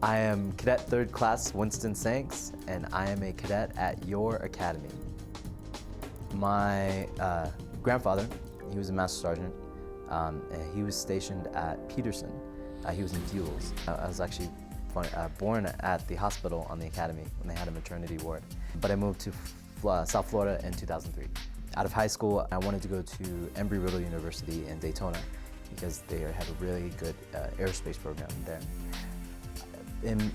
I am Cadet 3rd Class Winston Sanks, and I am a cadet at your academy. My grandfather, he was a Master Sergeant, and he was stationed at Peterson. He was in fuels. I was actually born at the hospital on the academy when they had a maternity ward. But I moved to South Florida in 2003. Out of high school, I wanted to go to Embry-Riddle University in Daytona because they had a really good aerospace program there.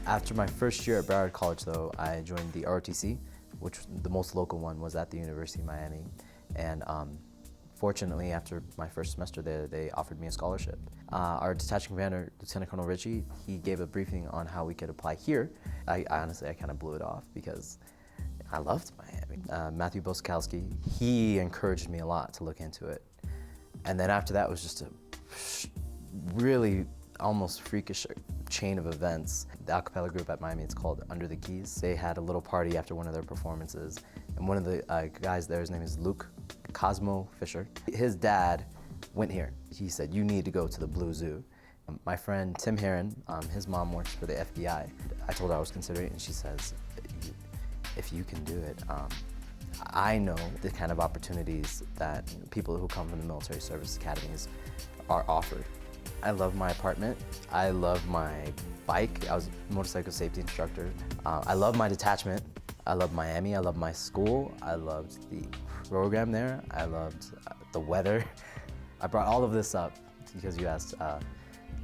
After my first year at Broward College, though, I joined the ROTC, which the most local one was at the University of Miami. And fortunately, after my first semester there, they offered me a scholarship. Our detaching commander, Lieutenant Colonel Ritchie, he gave a briefing on how we could apply here. I honestly kind of blew it off because I loved Miami. Matthew Boskowski, he encouraged me a lot to look into it. And then after that was just a really almost freakish chain of events. The a cappella group at Miami, it's called Under the Keys. They had a little party after one of their performances, and one of the guys there, his name is Luke Cosmo Fisher. His dad went here. He said, "You need to go to the Blue Zoo." My friend Tim Heron, his mom works for the FBI. I told her I was considering it, and she says, "If you can do it, I know the kind of opportunities that people who come from the military service academies are offered." I love my apartment. I love my bike. I was a motorcycle safety instructor. I love my detachment. I love Miami. I love my school. I loved the program there. I loved the weather. I brought all of this up because you asked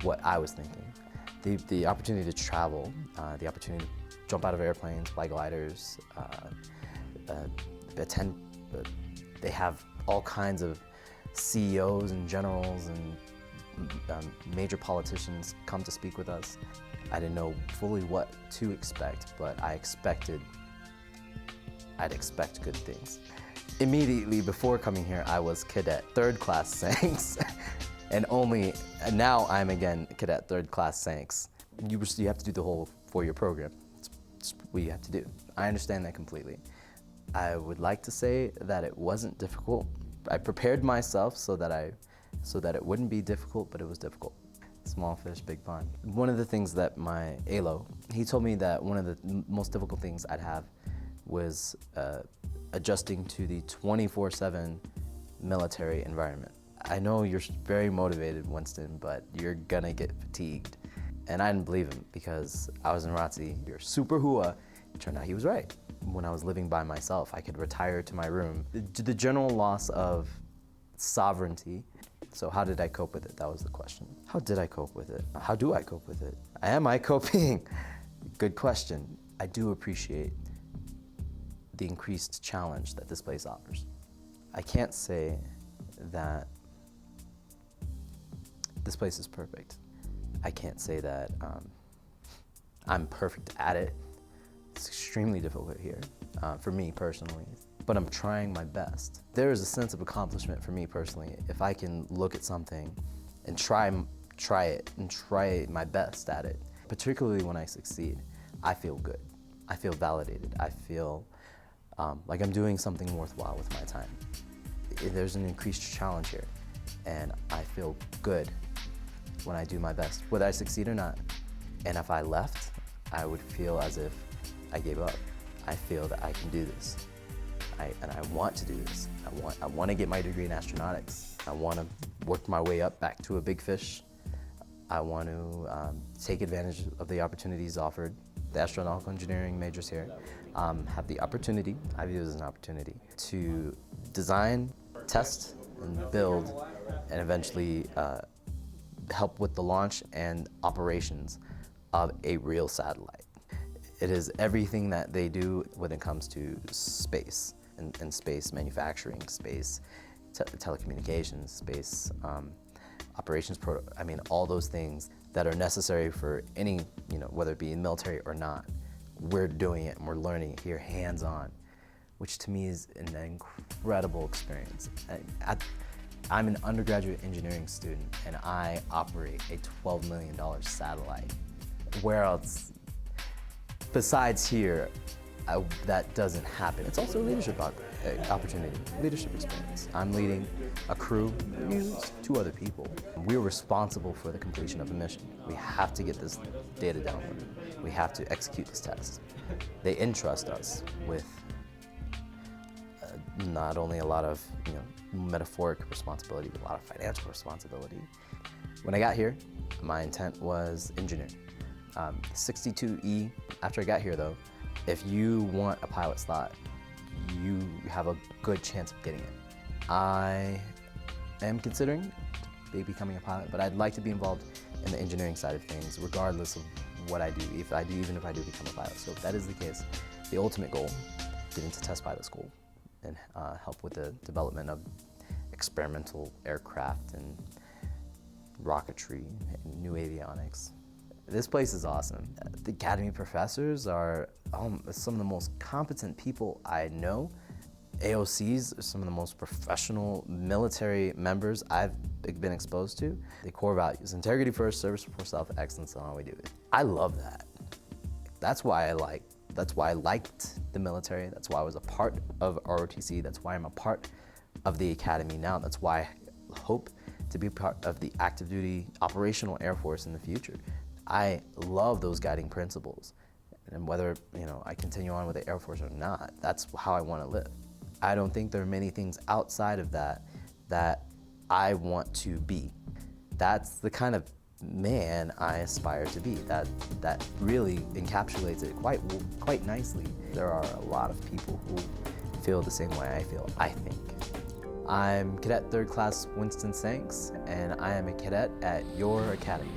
what I was thinking. The opportunity to travel, the opportunity to jump out of airplanes, fly gliders, attend. They have all kinds of CEOs and generals and major politicians come to speak with us. I didn't know fully what to expect, but I'd expect good things. Immediately before coming here, I was Cadet 3rd Class Sanks, and now I'm again Cadet 3rd Class Sanks. You have to do the whole 4-year program. It's what you have to do. I understand that completely. I would like to say that it wasn't difficult. I prepared myself so that it wouldn't be difficult, but it was difficult. Small fish, big pond. One of the things that my ALO, he told me that one of the most difficult things I'd have was adjusting to the 24/7 military environment. I know you're very motivated, Winston, but you're gonna get fatigued. And I didn't believe him because I was in ROTC. You're super hua. It turned out he was right. When I was living by myself, I could retire to my room. The general loss of sovereignty. So how did I cope with it? That was the question. How did I cope with it? How do I cope with it? Am I coping? Good question. I do appreciate the increased challenge that this place offers. I can't say that this place is perfect. I can't say that I'm perfect at it. It's extremely difficult here, for me personally. But I'm trying my best. There is a sense of accomplishment for me personally if I can look at something and try it and try my best at it. Particularly when I succeed, I feel good. I feel validated. I feel like I'm doing something worthwhile with my time. There's an increased challenge here, and I feel good when I do my best, whether I succeed or not. And if I left, I would feel as if I gave up. I feel that I can do this. And I want to do this. I want to get my degree in astronautics. I want to work my way up back to a big fish. I want to take advantage of the opportunities offered. The astronautical engineering majors here have the opportunity, I view it as an opportunity, to design, test, and build, and eventually help with the launch and operations of a real satellite. It is everything that they do when it comes to space. And space manufacturing, space telecommunications, space operations, all those things that are necessary for any, whether it be in military or not. We're doing it and we're learning it here hands-on, which to me is an incredible experience. I'm an undergraduate engineering student and I operate a $12 million satellite. Where else, besides here, that doesn't happen. It's also a leadership opportunity. opportunity, leadership experience. I'm leading a crew, maybe 2 other people. We're responsible for the completion of the mission. We have to get this data downloaded. We have to execute this test. They entrust us with not only a lot of metaphoric responsibility, but a lot of financial responsibility. When I got here, my intent was engineering. 62E, after I got here though, if you want a pilot slot, you have a good chance of getting it. I am considering becoming a pilot, but I'd like to be involved in the engineering side of things, regardless of what I do, even if I do become a pilot. So if that is the case, the ultimate goal, get into test pilot school and help with the development of experimental aircraft and rocketry and new avionics. This place is awesome. The Academy professors are some of the most competent people I know. AOCs are some of the most professional military members I've been exposed to. The core values: integrity first, service before self, excellence in all we do. I love that. That's why I liked the military. That's why I was a part of ROTC. That's why I'm a part of the Academy now. That's why I hope to be part of the active duty operational Air Force in the future. I love those guiding principles. And whether I continue on with the Air Force or not, that's how I want to live. I don't think there are many things outside of that I want to be. That's the kind of man I aspire to be. That really encapsulates it quite nicely. There are a lot of people who feel the same way I feel, I think. I'm Cadet 3rd Class Winston Sanks, and I am a cadet at your academy.